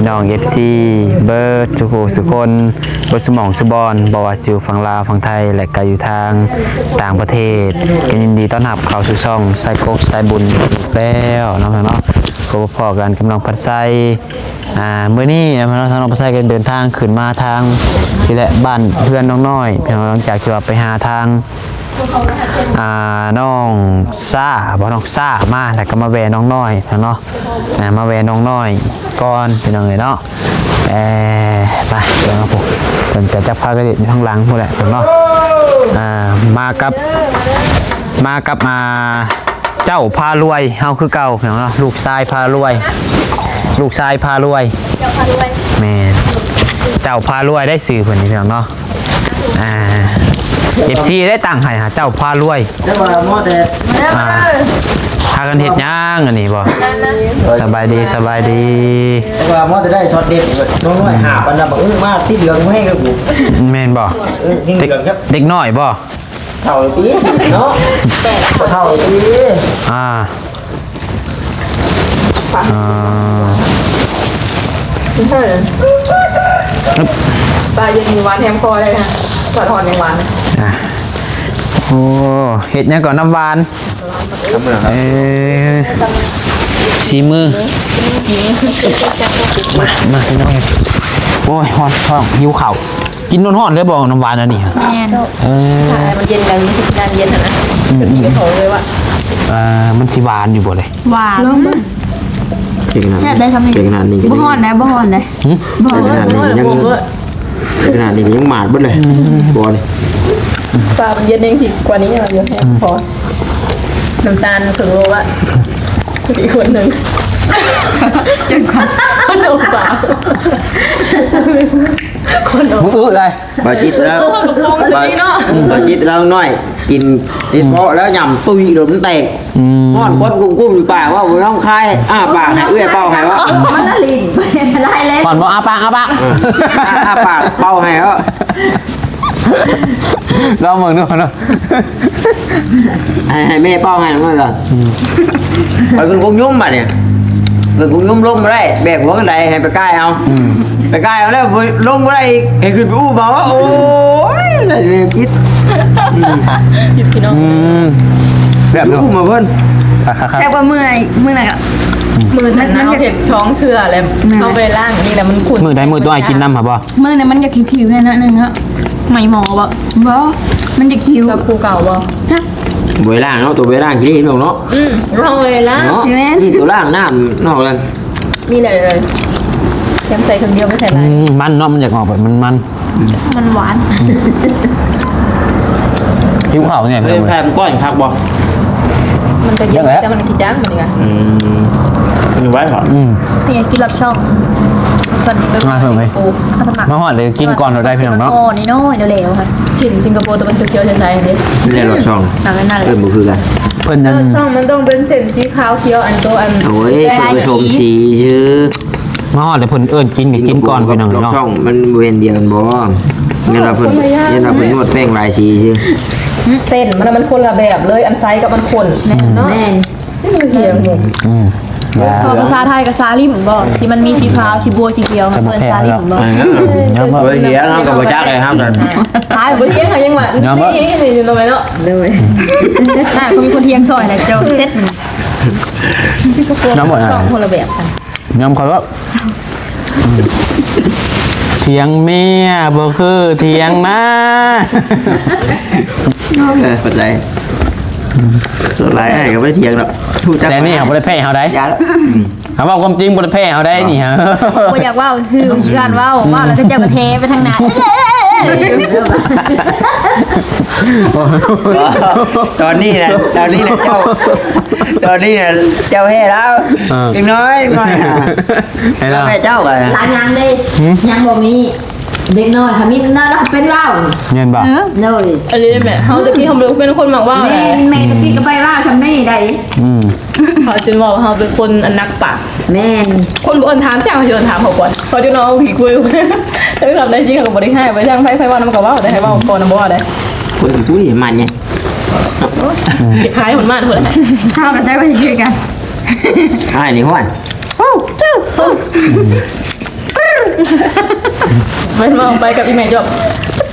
น้อง FC เบิร์ดสุโขสุคนบนสมองสุบอนบวาซิวฝั่งลาวฝั่งไทยและก็อยู่ทางต่างประเทศก็ยินดีต้อนรับเข้าสู่ช่องไซโคกไซบุญอีกแล้วเนาะก็พอกันกำลังพัดไซเมื่อนี้ทางน้องพัดไซก็เดินทางขึ้นมาทางที่แหละบ้านเพื่อนน้องน้อยหลังจากที่ว่าไปหาทางน้องซ่าบอกน้องซ่ามาแล้วก็มาแวน้องน้อยเนาะมาแวน้องน้อยก่อนเป็นยังไงเนาะไปเดี๋ยวนะผมเป็นจะพาไปอยู่ข้างหลังพวกแหละเนาะมากับเจ้าพารวยเฮาคือเก่าเนาะลูกชายพารวยแม่เจ้าพารวยได้สื่อเพิ่นนี่เนาะFC ได้ตังค์ให้เจ้าพารวยได้ว่าหมอแต่พากันเฮ็ดย่างอันนี้บ่สบายดีแต่ว่าหมอจะได้ช็อตเด็ดน้องน้อยหาปันน่ะบักอึ้งมากที่เหลืองให้กับกูแม่นบ่เด็กน้อยบ่เท่าปีเนาะเท่าปีปลายังมีหวานแฮมคอเลยนะปลาทอดยังหวานโอ้เห็ดเนี่ยก่อนน้ำหวานชีมือมาพี่น้องโอ้ยฮอนท้องหิวเข่ากินนอนห่อนเลยบอกน้ำหวานนะนี่มันเย็นกันนานเย็นนะไม่โถเลยว่ะมันสีหวานอยู่บ่เลยหวานเก่งขนาดนี้บ่ฮ้อนนะบ่ฮ้อนเลยบ่ขนาดนี้ยังหมาดเบิดเลยบ่เลยปลามันเย็นเองสิกว่านี้เราเยอะแค่พอน้ำตาลถึงโลละอีกคนหนึ่งจนคนโดนปลามึงอื้อเลยบาจิตแล้วบาจิตแล้วน้อยกินเพาะแล้วยำตุยโดนแตกห่อนก้นกุ้มอยู่ปากว่าไม่ต้องคายปากให้เอื้อเป้าให้วะมันละลิ้นไปไล่เลยก่อนบอกปากปากเป้าให้วะเราเหมือนนู่นเนาะให้แม่เป้าให้ก่อนไปเป็นกุ้งยุ่มมาเนี่ยเป็นกุ้งยุ่มลงมาได้แบกหัวกันได้ให้ไปใกล้เอาไปใกล้เอาแล้วลงมาได้อีกให้ขึ้นไปอู้บอกว่าโอ้ยอะไรคิดพี่น้องแบบอู้มาเพิ่นแต่ว่ามือไหนอะมือนั้นเอาเผ็ดช้องเถื่ออะไรเอาไปล่างนี่แหละมันขุ่นมือใดมือตัวไอ้กินน้ำหรอบ่มือเนี่ยมันจะคิวๆเนี่ยนะนึงฮะไม่หมอบ่มันจะคิวกับภูเก่าบ่เวล่างเนาะตัวเวล่างที่เห็นเนาะเราเลยล่างนี่ตัวล่างน้ำนอกกันมีอะไรเลยยังใส่คนเดียวไม่ใส่อะไรมันเนาะมันอยากออกแบบมันหวานหิวข้าวเนี่ยเฮ้ยแพมก้อนครับบ่มันจะเยอะแต่มันขี้จ้างเหมือนกันมันไว้ก่อนอยากกินรับช่องส่วนมาเพิ่มไหมมาหอดเลยกินก่อนเราได้เพียงเนาะนี่น้อยเร็วๆค่ะชินสิงคโปร์แต่มันเขียวๆใสๆเลยไม่ได้รสช่องนั่นคือกันเพิ่นยังช่องมันต้องเป็นเส้นสีขาวเขียวอันโตอันโอ้ยผสมสีชื่อมาหอดเลยเพิ่นกินก่อนไปหน่อยเนาะช่องมันเวียนเดียวกันบ่งั้นเราเพิ่นนวดแป้งลายสีชื่อเส้นมันคนละแบบเลยอันไซส์กับมันคนเนาะนี่มันเขียวภาษาไทยกับซาลิมบ่ที่มันมีสีขาวสีบัวสีเขียวเปิดซาลิมบ่เบอร์เฮียเรากับเบอร์จักเลยครับท้ายเบอร์เฮียเขายังหวานนี่ทำไมเนาะเลยเขามีคนเทียงซอยนะเจ้าเซ็ตน้ำหมดสองคนละแบบกันน้ำเขาก็เถียงเมียบ่คือเถียงนะเข้าใจส่วนไรไอ้ก็ไม่เถียงหรอกแต่นี่เขาไม่ได้แพ้เขาได้เขาบอกความจริงไม่ได้แพ้เขาได้นี่ฮะก็อยากว่าซื้อการว่าแล้วก็เจ้ากระเทไปทางไหนตอนนี้นะเจ้าเฮ่แล้วยังน้อยแม่เจ้าเลยหลายงานเลยยังบ่มีเด็กน้อยทำมิตรน่ารักเป็นว่าวเงินบ่เลยอันนี้แม่เขาตะกี้เขาเป็นคนหมักว่าวแม่ตะกี้ก็ไปว่าวทำได้ได้เขาจึงบอกเขาเป็นคนนักปากแม่คนบนถามจ้างเขาจะถามเขาก่อนเขาจะน้องผีคุยแต่ทำได้จริงเขาบริให้ไปจ้างไฟว่าน้ำกับว่าวแต่ให้ว่าวก่อนน้ำบ่อได้คนตุ้ยมันไงคล้ายคนมากคนละข้าวกันได้ไปยืนกันนี่ห้วน ไม่มาไปกับอีแม่จบ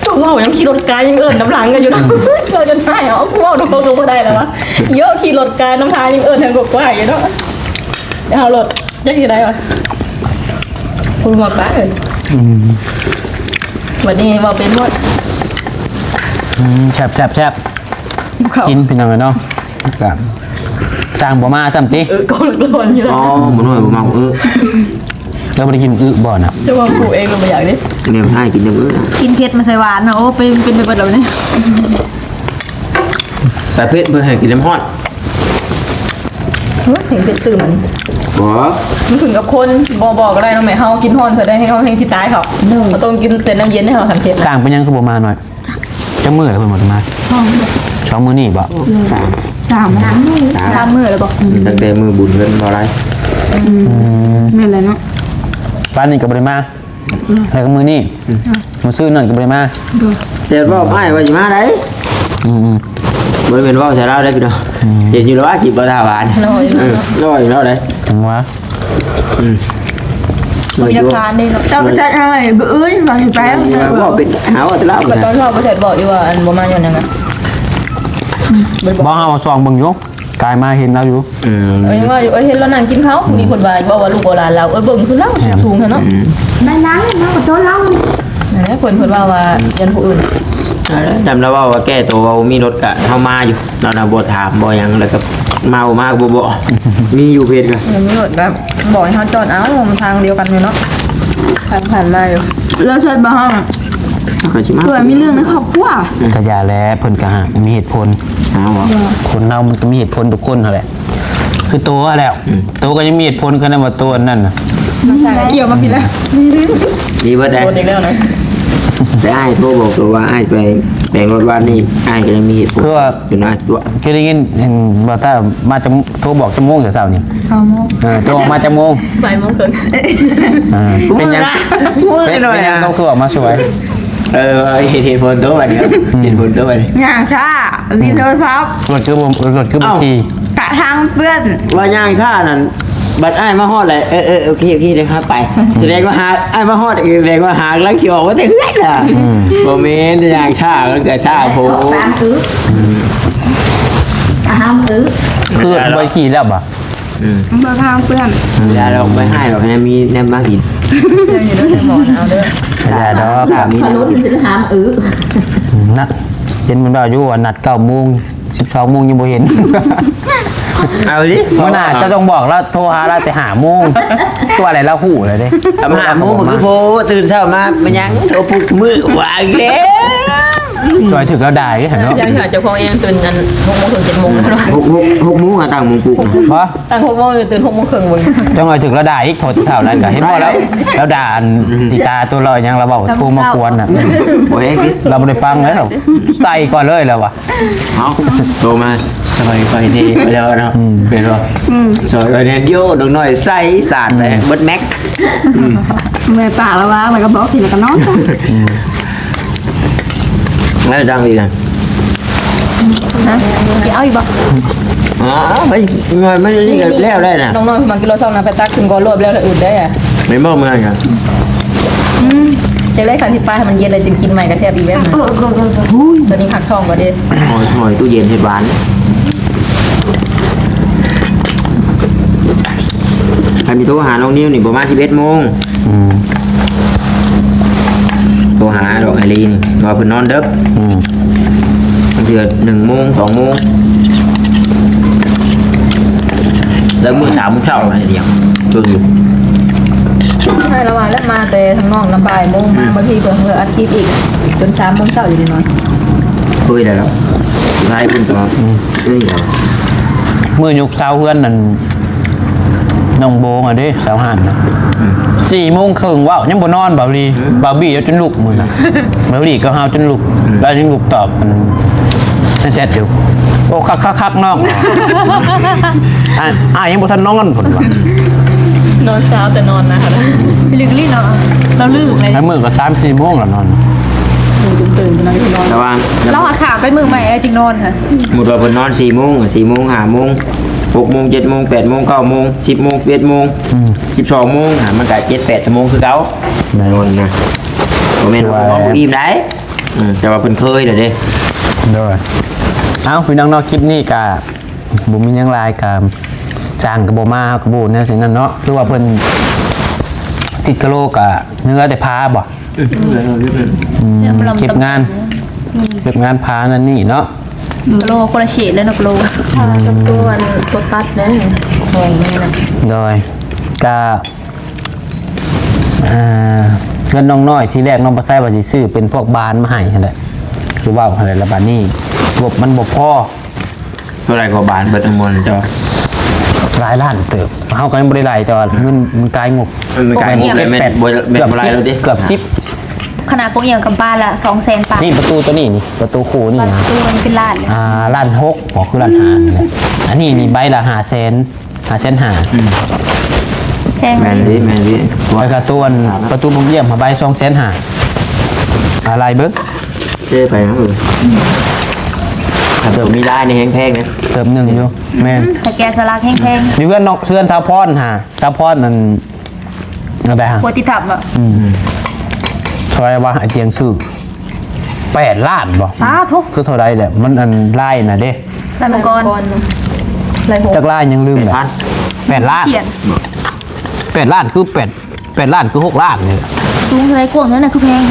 ตัวว่ายังขี่รถไกลยังเอิญน้ำหลังกันอยู่นะเกิดจนหายเอาว่าดูเขาก็ได้แล้ววะเยอะขี่รถไกลน้ำพายยังเอิญทางกบกว่าอยู่เนาะเอารถจะขี่ได้วะคุณหมดบ้าเลยวันนี้บอกเป็นหมด แซ่บกินเป็นยังไงเนาะครับสร้างบ่มาจำติ ก็ร้อนอยู่แล้ว อ๋อมันหน่อยบ่เมาแล้วบ่ได้กินบ่น่ะ จะวางกูเองเราไม่อยากนี่ เนี่ยให้กินอย่างอื่น กินเผ็ดมาใส่หวานนะโอ้เป็นไปเบิดแล้วเนี่ย แต่เพชรเพื่อให้กินน้ำฮอด เห็นเป็นสื่อมัน บ่ มันถึงกับคนบอกก็ได้นะแม่เฮากินฮอนเธอได้ให้เขาให้ที่ตายเขาเขาต้องกินเต็มน้ำเย็นให้เขาทำเผ็ด สร้างเป็นยังคือบ่มาหน่อยจังมื้อแล้วเพิ่นบ่มาช่องมื้อนี้บ่ 3 มื้อแล้วบอก ตั้งแต่มือบุญเงินบ่ไร นั่นแหละเนาะ บ้านนี้ก็บ่ได้มาแล้วก็มื้อนี้มื้อซื้อนั่นก็บ่ได้มา เจ็ดว่าไม่ว่าสิมาได้ อืม บ่เป็นว่าใส่เราได้พี่น้องเห็นอยู่แล้วว่าจิบบ่ทาหวานร้อยแล้วได้ จังว่า มีราคาได้เนาะเจ้าก็จะให้บื้อมาสิไป ว่าเป็นหาว่าแต่ละ ก็ตอนชอบประเสริฐบอกอยู่ว่าอันบ่มาอย่างนั้นนะ บ่เฮาซองเบิ่งอยู่กายมาเห็นแล้วอยู่ ยังว่าอยู่เห็นแล้วนั่งกินเขามีคนว่าบอกว่าลูกโบราณเราเบิ่งคือเล่าถุงเนาะ ไม่ล้างเนาะโดนเรา นี่คนว่ายันผู้อื่น จำแล้วว่าแก้ตัวว่ามีรถกะเฮามาอยู่เราน่ะบ่ถามบ่หยังแล้วก็เมามากบ่มีอยู่เพชรก็ ยังไม่หมดแบบบอกให้เขาจอดเอาทางเดียวกันเลยเนาะทางผ่านมาอยู่ แล้วเชิญบ้าง ก็สิมา เกิดมีเรื่องในครอบครัว ก็อย่าแล้วเพิ่นก็หามีเหตุผล หาว่า คนเรามันก็มีเหตุผลทุกคนนั่นแหละคือตัวแล้วตัวก็ยังมีเหตุผลกันนะว่าตัวนั่นน่ะ เกี่ยวมาผิดแล้ว ดีเบิดได้ โดนอีกแล้วนะ แต่อ้ายโทรบอกตัวว่าอ้ายไปแบ่งรถวันนี้อ้ายก็ยังมีเหตุผล คือว่า อยู่นะตัว คือได้ยินเห็นบ่ถ้ามาจะโทรบอกจะโมงเช้านี่ เอาโม โทรออกมาจะโมง บ่ายโมงครึ่ง เป็นยัง มือ เป็น หน่อย ยัง นะ ต้องคือออกมาสวย เหตุผลตัวนี้เหตุผลตัวนี้ อย่างค่ะมีโทรศัพท์ รถคือบ่รถคือบ่ขี่ กะทางเพื่อน ว่าย่างท่านั่นบัดอ้ายมาฮอดเลยโอเคเลยครับไปแสดงว่าหาอ้ายมาฮอดแสดงว่าหาแล้วขี่ออกว่าแต่เฮือนน่ะบ่แม่นย่างท่าแล้วก็ท่าโพ ห้ามซื้อ คือบ่ขี่แล้วบ่ เบอร์ทางเพื่อน ยาเราไม่ให้หรอกนะมีแนมมากิน ยังอยู่ด้วยหมอนะเอาเด้อ อย่าดอก มีแนม นัดเห็นมันว่าอยู่ว่านัด9:00 น 12:00 นยังบ่เห็น เอาดิ มื้อหน้าจะต้องบอกแล้วโทรหาเราแต่5:00 นตัวอะไรเราฮู้เลยเด้ ทำหาหมูมันคือโพตื่นเช้ามามันยังโทรปลุกมือว่าอีกแล้ว จอยถึกแล้วได้เห็นเนาะ ยังอยากจะพองเองตื่นกัน6 โมงถึง7 โมงแล้ว หกโมงอะต่างมุงปลุก บ่ ตั้ง6 โมงตื่น6 โมงครึ่งบน จังหน่อยถึกแล้วได้อีกโทรเช้าแล้วก็เห็นบ่แล้วด่าอันติตาตัวเรายังเราบอกโทรมากวนน่ะ โอ้ยคิด เราไม่ได้ฟังแล้วเราใส่ก่อนเลยแล้ววะ เอาโทรมาสบายไปดีไปแล้วเนาะเป็นว่าสอยไปเนี่ยโย่ดงหน่อยใส่สาดเลยเบิดแม็ก เมื่อปากแล้วว่ามันก็บอกทีละกันเนาะ งั้นดังดีกัน จะเอาอีกบ่ อ๋อไม่ได้นี่กันแล้วได้น่ะ น้องๆมันกิโล2นะไปตักถึงก่อนรวบแล้วอื่นได้อ่ะ ไม่เมื่อเมื่อกัน จะได้คันที่ป้าให้มันเย็นเลยจึงกินใหม่กระแทบอีกแล้วตัวนี้หักทองก็ได้ หอยตู้เย็นเห็ดหวานใครมีโทรหาน้องนิ้วนี่ประมาณ11 โมงโทรหาดอกไอรีนี่ว่าเพิ่นนอนเด้อมันเดือ1 โมง 2 โมงแล้วมื้อ3 โมงเช้าอะไรเดียวจนอยู่ ใช่แล้วแล้วมาแต่ทางนอกน้ำบ่ายโมงมาบางทีเพิ่งอาทิตย์อีกจน3 โมงเช้าอยู่ดีนอน คุยได้แล้วสุดท้ายเพิ่นก็นี่แหละ มือยุกเสาเพื่อนนั่นน้องโบงอ่ะเด้สาวหันนะ4:30 นว้าวยังบ่นอนบ่าวลีบ่าวบี้เอาจนลุกมื้อน่ะบ่าวลีก็หาวจนลุกแล้วจึงลุกตอบมันนั่นแซ่บอยู่โอ้คักๆๆน้องยังบ่ทันนอนพุ่นว่ะ นอนเช้าแต่นอนนะคะ ลึกลิ้นเนาะเราลืมอะไร แล้วมื้อก็ 3-4 โมงแล้วนอน ตื่นนอนนอน แต่ว่า เราหาขาไปมือใหม่จริงนอนค่ะ หมดว่าเพิ่นนอน4 โมง4 โมง 5 โมง 6 โมง 7 โมง 8 โมง 9 โมง 10 โมง 11 โมง 12 โมงมันก็7-8 ชั่วโมงคือเก่า ในวันนะบ่แม่นว่าบ่อิ่มได้แต่ว่าเพิ่นเคยเด้อเด้ โดยเอาพี่น้องเนาะคลิปนี้ก็บ่มีหยังหลายก็จ้างก็บ่มาก็บ่แนวสินั้นเนาะคือว่าเพิ่นติดกะโหลกอะเนื้อแต่พาบ่เก็บงานพานั่นนี่เนาะ โลคนละเฉดแล้วนะโล พากับตัวตัวตัดนะแข็งนี่นะ โดยก็เงินน้องน้อยที่แรกน้องบ่ใช้ว่าสิซื้อเป็นพวกบานมาให้นั่นแหละคือว่าอะไรละบาดนี้งบมันบ่พอ เท่าไหร่ก็บานเบิดทั้งหมดจ้ะ หลายล้านเติบเฮาก็ยังบ่ได้หลายแต่ว่าเงินมันกลายงบ มันกลายงบเลยแม่นบ่แม่นบ่หลายแล้วดิ เกือบขนาดพวกเอียงกับบ้านละ200,000 บาท 10นี่ประตูตัวนี้นี่ประตูคู่นี่ บ้าน นะ ตู้มันเป็นล้านเลย ล้าน6บ่คือล้าน5นี่แหละอันนี้นี่ใบละ500,000 แพง แม่นดิแม่นดิ ไว้การ์ตูนประตูบุกเยี่ยมมาใบ250,000อะไรเบิ่ง เจ้ไปนะถ้าเติมมีได้ในแพงๆนะ เติมหนึ่งอยู่แม่น แต่แกสลักแพง นี่เพื่อนนอกเพื่อนชาวพรฮะชาวพรนั่นอะไรฮะ ๆโคติทับอ่ะ ซอยว่าไอเตียงซื้อ8 ล้านบ่ อ้าวทุก คือเท่าไรแหละมันอันไล่น่ะเด้ ลายมังกร ลายหัว จักไล่ยังลืมเลย พัน 8 ล้าน เขียน 8 ล้านคือ8 ล้านคือ6 ล้านเนี่ย สูงเท่าไรกว้างเท่านั้นคือแพง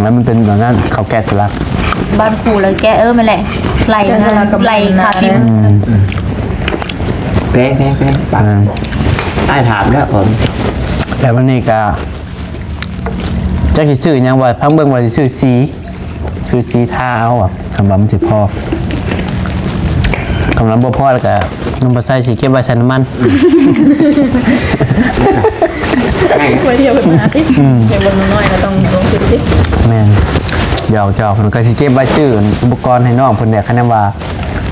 แล้วมันเป็นแบบนั้นเขาแก้สลัก บ้านขู่เลยแกมันแหละไหลไหลขาฟิม แพงปันได้ถามแล้วผม แต่วันนี้ก็จะคิดชื่อยังว่าพังเบิ่งว่าสิชื่อสีท่าเอาอ่ะคำว่ามันสิพอกำลังบ่พอแล้วก็น้ำปลาใส่สิเก็บไว้ใส่น้ำมัน ไว้เดียวกันมาสิเดี๋ยวบนน้อยเราต้องลงทุนสิ แม่นหยอกเพิ่นก็สิเก็บไว้ชื่ออุปกรณ์ให้น้องเพิ่นเนี่ยคะแนนว่า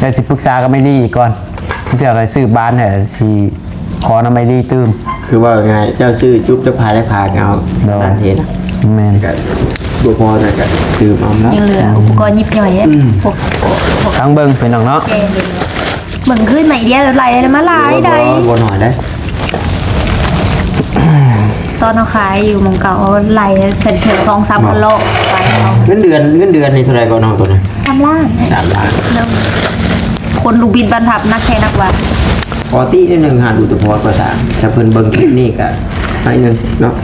ได้สิปรึกษาก็ไม่ดีก่อนเพื่ออะไรซื้อบ้านเนี่ยสิขอนำไม่ดีตื้ม คือว่าไงเจ้าชื่อจุ๊บเจ้าพายได้พาเอาด้านเทน แม่น ก็ดูพอแต่ก็ดื่มเอาแล้ว ยังเหลืออุปกรณ์ยิบย่อยพวก ทั้งเบิ่งเป็นน้องเนาะ แกเหมือนขึ้นไหนเดียวไหลมาหลายใด บ่หน่อยได้ ตอนเราขายอยู่มงเก่าไหลเสร็จเถื่อ2-3 พันโลไปเอา เงินเดือนนี่เท่าไหร่ก็น้องตัวนั้น 3 ล้าน 3 ล้าน เริ่มคนลูกบินบรรทับนักแข่นักว่า พอตีนิดนึงหาดูตัวพอภาษาถ้าเพิ่นเบิ่งคลิปนี้ก็ให้นึงเนาะ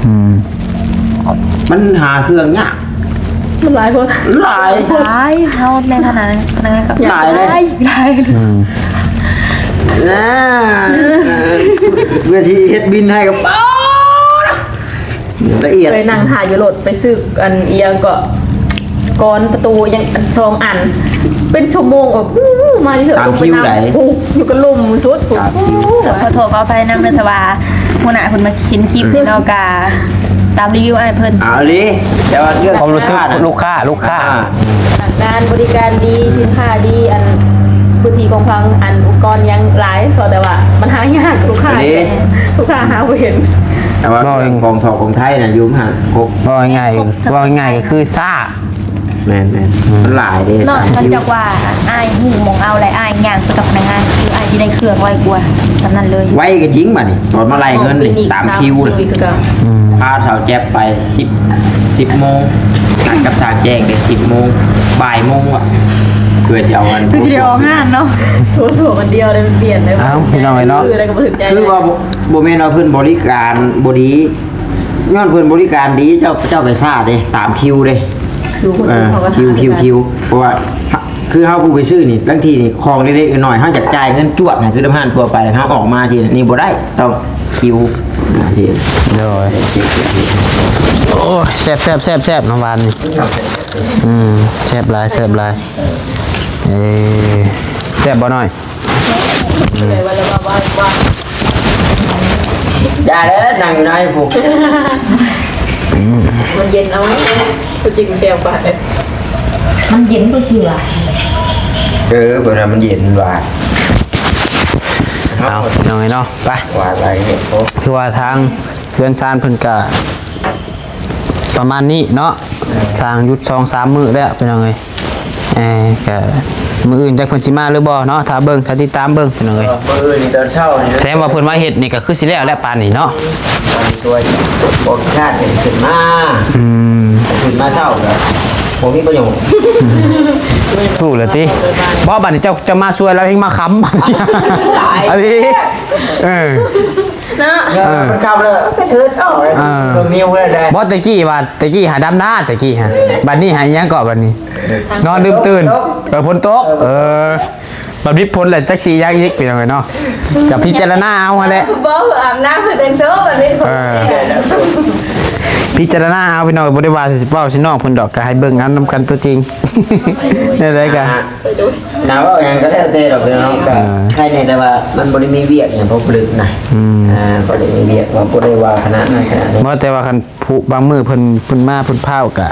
มันหาเครื่องยาก มันหลายคน หลาย หลายเขาในขนาดนั้นก็ หลายเลย หลาย นะเวทีเฮ็ดบินให้กับเป้าละเอียด ไปนั่งถ่ายอยู่รถไปซื้ออันเอียงก็ก้อนประตูยัง2 อัน เป็นชั่วโมงมาที่เถอะอยู่กันลุ่มชุด ขอโทษขออภัยนำเนื้อสวาหัวหน้าคนมาเขียนคลิปเนาะกาตามรีวิวไอ้เพิ่น เอาดิแต่ว่าเรื่อง ความรู้สึกลูกค้า งานบริการดีสินค้าดีอันพื้นที่กองพังอันอุปกรณ์ยังหลายก็แต่ว่ามันหายากลูกค้าหาไม่เห็น แต่ว่าของทองของไทยน่ะอยู่ห่างครบ ว่าง่ายก็คือซ่า แม่นมันหลายเด้ เนาะมันจะว่าอ้ายหูมองเอาอะไรอ้ายย่างไปกับพนักงานคืออ้ายที่ได้เครื่องไว้กว่าสำนั้นเลย ไว้ก็จริงบัดนี่ตอนมาไล่เงินนี่ตามคิวเลยพาสาวแจ๊บไป10 โมงนัดกับสาวแจ้งได้10 โมงบ่ายโมงอ่ะเพื่อจะเอาเงิน คือสิได้ออกงานเนาะ โถมันเดียวเลยมันเปลี่ยนเลย เอ้าพี่น้องไอ้เนาะ คืออะไรก็บ่ถึงใจ คือว่าบ่แม่นว่าเพิ่นบริการบ่ดีย้อนเพิ่นบริการดีเจ้าไปซ่าเด้ตามคิวเด้ คือคนที่เขาก็ คิวเพราะว่าคือเฮาผู้ไปซื้อนี่บางทีนี่ของเล็กๆน้อยๆเฮาอยากจ่ายเงินจวดน่ะคือน้ำห้านทั่วไปเฮาออกมาทีนี่บ่ได้ต้องคิวที โดยโอ้ยแซ่บน้องวานนี่แซ่บหลายแซ่บบ่น้อย เลยว่าว่า อย่าเด้อนั่งอยู่ในพวก มันเย็นเอาไว้ตัวจริงแก้วไป มันเย็นก็คือว่า เพิ่นน่ะมันเย็นว่า เอาน้องไอ้เนาะไป ว่าอะไรเนี่ยโอ้ คือว่าทางเพื่อนซานเพิ่นก็ประมาณนี้เนาะทางยุด2-3 มื้อแล้วเป็นยังไงก็ มื้ออื่นจักเพิ่นสิมาหรือบ่เนาะถ้าเบิ่งถ้าติดตามเบิ่งพี่น้องเอ้ย เมื่อนี่ตอนเช้านี่ แสดงว่าเพิ่นมาเฮ็ดนี่ก็คือสิแล้วและปานนี้เนาะ ตัวบอกชาติขึ้นมา อืม ขึ้นมาเช้าเลยผมมีประโยชน์ ถูกแล้วติบ่บัดนี้เจ้าจะมาช่วยแล้วเฮงมาค้ำบัดนี้อันนี้เออ เนาะ มันขับเลยก็ถือตรงนิ้วเลยได้ บ่ตะกี้ว่าตะกี้หาดำหน้าตะกี้ฮะบัดนี้หาหยังเกาะบัดนี้ นอนลืมตื่นฝนตกบัดนี้พ้นแหละจักสิยังอีกพี่น้องเอ้ยเนาะก็พิจารณาเอาหั่นแหละ บ่อาบน้ำคือแต่งตัวแบบนี้คน พิจารณาเอาพี่น้องบ่ได้ว่าสิเว้าสิน้องเพิ่นดอกก็ให้เบิ่งเอานำกันตัวจริง ได้ได้กัน น้าว่าอย่างก็แล้วแต่ดอกน้องก็ใครเนี่ยแต่ว่ามันบริมีเวียกอย่างพวกปลึกนะบริมีเวียกว่าบริว่าขนาดนั้นขนาดนี้ บ่แต่ว่าคันผู้บางมื้อเพิ่นมาเพิ่นพาวก็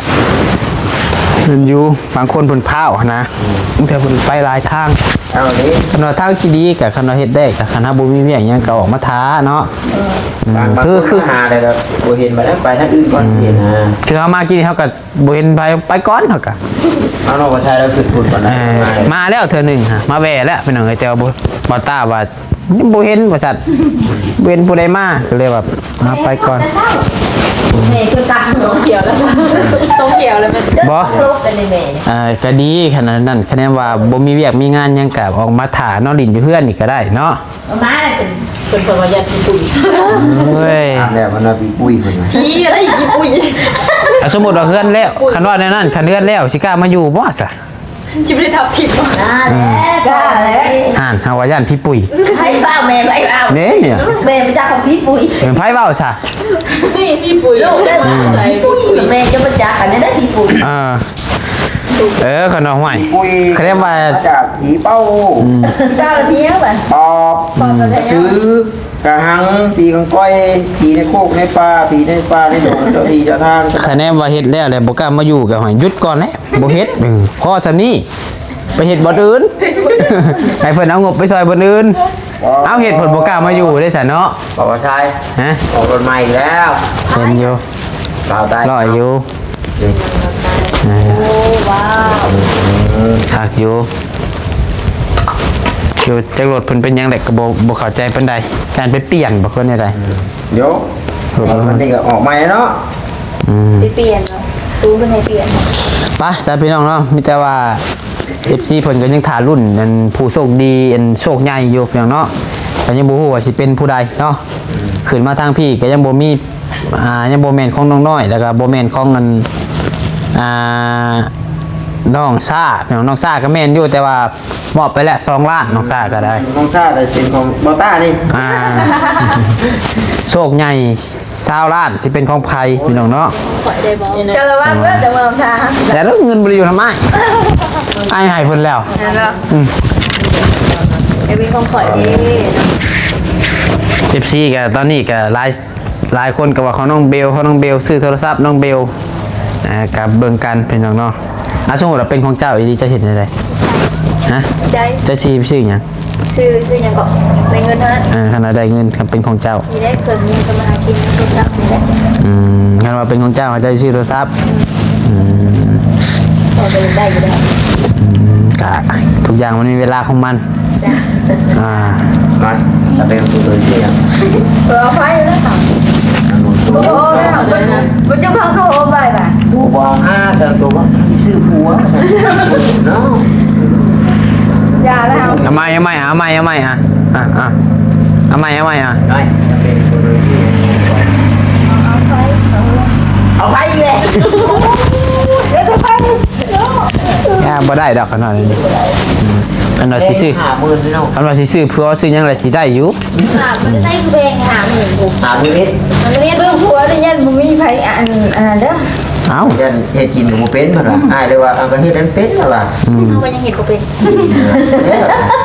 เพิ่นอยู่บางคนเพิ่นพาวนะบางเทื่อเพิ่นไปหลายทาง เอานี้ คันว่าทางที่ดีก็คันว่าเฮ็ดได้ก็คันว่าบ่มีเวียกหยังก็ออกมาท้าเนาะ บางคนหาเลยครับบ่เห็นมาแล้วไปทางอื่นก่อนเห็นคือเฮามากินเฮาก็บ่เห็นไปก่อนเฮาก็ เอานอกประเทศแล้วขึ้นทุนก่อนนะ มาแล้วเทื่อหนึงฮะมาแว่แล้วพี่น้องเอ้ยแต่ว่าบ่ต้าว่ายังบ่เห็นว่าซั่นบ่เห็นผู้ใดมาก็เลยแบบไปก่อน แม่คือกลับหัวเขียวแล้วทรงเขียวแล้วมัน บ่ ครบเป็นแม่ ก็ดีขนาดนั้นคะแนนว่าบ่มีเวียกมีงานหยังก็ออกมาถ่านอนดินอยู่เพื่อนนี่ก็ได้เนาะ มาเป็นคนว่ายัดปุ๋ย เฮ้ย แล้วมันมีปุ้ยคนไหม พี่ก็ได้กินปุ๋ย สมมุติว่าเฮือนแล้วคันว่าในนั้นคันเฮือนแล้วสิกล้ามาอยู่บ่ซะ ชิบได้ทับทิพย์แล้วก็แล้ว ห่านเฮาว่าย่านพี่ปุ๋ย ให้บ้าแม่ไม่บ้า เด้เนี่ย แม่มาจากของพี่ปุ๋ย เป็นไผเว้าซะ นี่พี่ปุ๋ย ลูกได้ไหนปุ๋ยแม่จะมาจากอันนี้ได้พี่ปุ๋ย คันว่าห่วย ปุ้ย คะแนนว่า จากผีเป้า เจ้าละเพี้ยแบบ ปอบซื้อกระหังผีกังก้อยผีในโคกในป่าผีในป่าในดงเจ้าที่เจ้าทาง คะแนนว่าเฮ็ดแล้วแหละบ่กล้ามาอยู่ก็ห่วยหยุดก่อนแหละบ่เฮ็ดพอซะนี้ไปเฮ็ดบ่อื่น ให้เพิ่นเอางบไปซอยบ่อื่นเอาเฮ็ดเพิ่นบ่กล้ามาอยู่ได้ซะเนาะ บอกว่าชาย ฮะ ออกรถใหม่อีกแล้ว เพิ่นอยู่ เปล่าได้ รออยู่หักอยู่คือจักรถเพิ่นเป็นหยังแหละก็บ่เข้าใจปานใดการไปเปลี่ยนบ่คนใด เดี๋ยวมันนี่ก็ออกใหม่แล้วเนาะ ไปเปลี่ยนเนาะซื้อเป็นให้เปลี่ยน ไปซะพี่น้องเนาะมีแต่ว่า FC เพิ่นก็ยังถ่ารุ่นอันผู้โชคดีอันโชคใหญ่อยู่พี่น้องเนาะก็ยังบ่ฮู้ว่าสิเป็นผู้ใดเนาะขึ้นมาทางพี่ก็ยังบ่มียังบ่แม่นของน้องน้อยแล้วก็บ่แม่นของอันน้องซ่าพี่น้องซ่าก็แม่นอยู่แต่ว่ามอบไปแล้ว2ล้านน้องซ่าก็ได้ น้องชาติเป็นของบอต้านี่ โชคใหญ่20ล้านสิเป็นของไผพี่น้องเนาะ จะระวังเพื่อจะมาทาง แต่แล้วเงินบ่ได้อยู่ทำไมอ้ายให้เพิ่นแล้ว ไอ้เป็นของข่อยดี FC ก็ตอนนี้ก็หลายคนก็ว่าของน้องเบลซื้อโทรศัพท์น้องเบลกับเบิ่งกันพี่น้องเนาะสมมุติว่าเป็นของเจ้าอีดีจะเห็นได้ฮะ ใจ จะซื้อหยัง ซื้อยังก็ในเงินนะ ขนาดได้เงินเป็นของเจ้า มีได้เกิดมีสมาชิกในโทรศัพท์นี่แหละ คันว่าเป็นของเจ้าเขาจะซื้อโทรศัพท์ พอจะได้อยู่แล้ว ก็ทุกอย่างมันมีเวลาของมัน มาจะเป็นตัวตัวที่อ่ะ เอาไฟแล้วค่ะโอ้โหมันจะพังเข้าโอ้ใบป่ะ ตัวบอแต่ตัวว่าซื้อผัวเนาะ อย่าแล้ว เอาใหม่เอาใหม่เอาใหม่เอาใหม่เอาใหม่ได้จะเป็นตัวตัวที่เอาไปเลย บ่ได้ดอกขนาดนี้ขนาดสิซื้อ 50,000พี่น้อง ขนาดสิซื้อเพื่อซื้อหยังไรสิได้อยู่ มันจะได้เพลงหาหมื่นบุก 50,000 มันเรียกเรื่องผัวที่ยันมันมีไผอ่านเด้อ เอ้า ยันเฮ็ดกินกับบ่เป็นมันล่ะอ้ายเลยว่าก็เฮ็ดนั้นเป็นล่ะ เขาก็ยังเห็นกูเป็น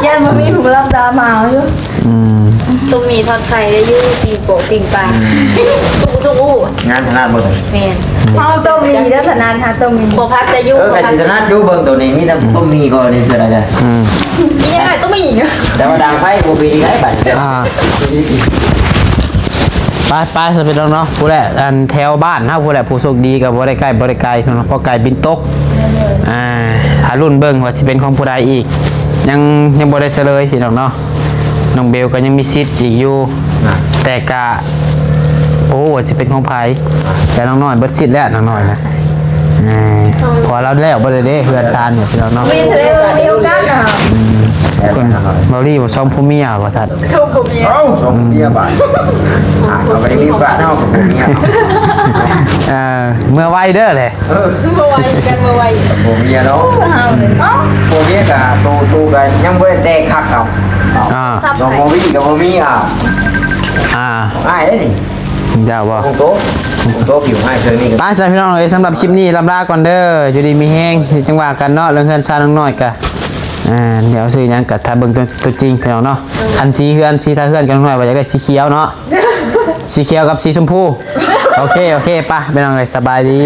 ยันมันมีผู้รับดามาอยู่ตุ้มมีทอดไข่ได้ยืดปีโปปิงปลาสุกอู้ งานถนัดบ่ แมนข้าวต้มมีแล้วถนัดฮะต้มมีโบพักจะยุ่ง ก็สิถนัดอยู่เบิ่งตัวนี้มีแต่ต้มมีก่อนนี่คืออะไรกัน มียังไงต้มมีเนาะ แต่ว่าดังไฟบ่มีได้บัดเดี๋ยว ไปสเปนเนาะผู้แหละอันแถวบ้านเฮาผู้แหละผู้โชคดีกับบ่ได้ใกล้บ่ได้ไกลเนาะเพราะไกลบินตกหารุ่นเบิ่งว่าสิเป็นของผู้ใดอีกยังบ่ได้เฉลยพี่น้องเนาะน้องเบลก็ยังมีสิทธิ์อีกอยู่แต่กะโอ้ว่าสิเป็นของไผแต่น้องน้อยเบิดสิทธิ์แล้วน้องน้อยนะพอเราแล้วบ่ได้เด้เพื่อนซานเนี่ยพี่น้องเนาะ มีทะเลมีโอกาสอ่ะ คนเบาลี่บ่ซ่อมผู้เมียว่าซั่น ชมผมเนี่ย เอ้าสองเมียบาทเอาไปรีบบ้านเฮากับผมเนี่ย เมื่อไวเด้อเลย มาไวกันมาไว ผมเมียเนาะ ผมเมียกับตูกันยังบ่ได้แตกคักเอา ซับ น้อง ไข่ โมวี่กับโมมี่ง่ายเลยนี่ ยาวบ่ คงโต๊ะผิวง่ายเชิงนี่ ป้าจ้าพี่น้องเอ้ยสำหรับคลิปนี้ลำลาก่อนเด้ออยู่ดีมีแห้งจังหวะกันเนาะเรื่องเฮือนซาน้องน้อยกะเดี๋ยวซื้อหยังกะถ้าเบิ่งตัวจริงพี่น้องเนาะคันสีเฮือนสีถ้าเฮือนกันน้องน้อยว่าอยากได้สีเขียวเนาะสีเขียวกับสีชมพูโอเคป่ะพี่น้องเอ้ยสบายดี